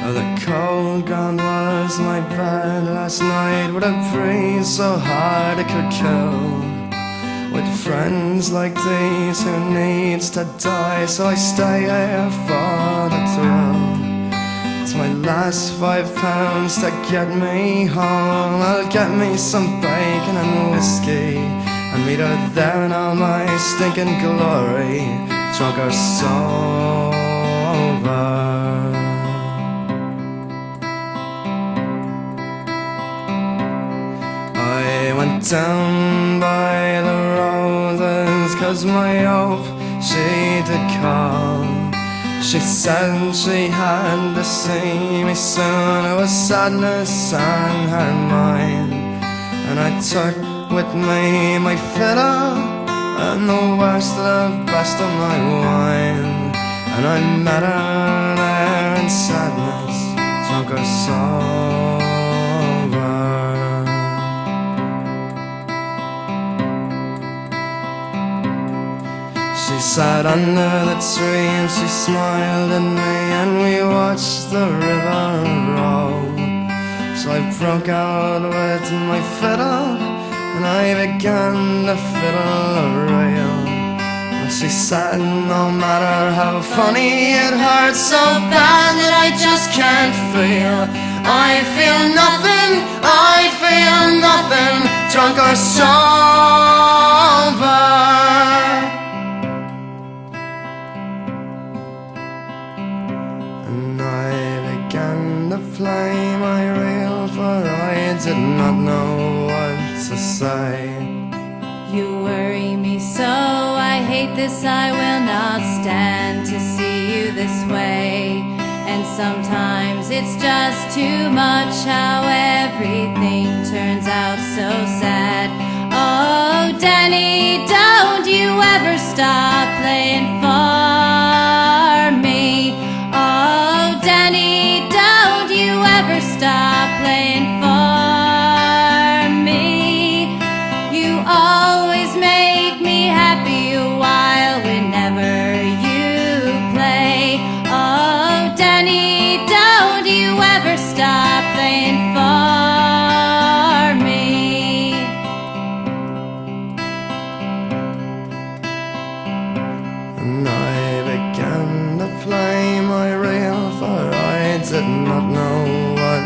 The cold ground was my bed last night, with a breeze so hard it could kill. With friends like these, who needs to die? So I stay here for the thrill. It's my last £5 to get me home. I'll get me some bacon and whiskey, and meet her there in all my stinking glory, drunk or sober. I went down by the roses, 'cause my hope she did call. She said she had to see me soon. It was sadness on her mind, and I took with me my fiddle and the worst of the best of my wine. And I met her there in sadness, drunk or sober. She sat under the tree and she smiled at me, and we watched the river roll. So I broke out with my fiddle, and I began to fiddle a reel. And she said, no matter how funny, it hurts so bad that I just can't feel. I feel nothing, I feel nothing, drunk or sober. And I began to play my reel, for I did not know what to say. You worry me so, I hate this, I will not stand to see you this way. And sometimes it's just too much how everything turns out so sad. Oh, Danny, don't you ever stop playing for me. Oh, Danny, don't you ever stop playing for me. You always make me happy while whenever you play. Oh, Danny, don't you ever stop playing for me. And I began to play my reel, for I did not know what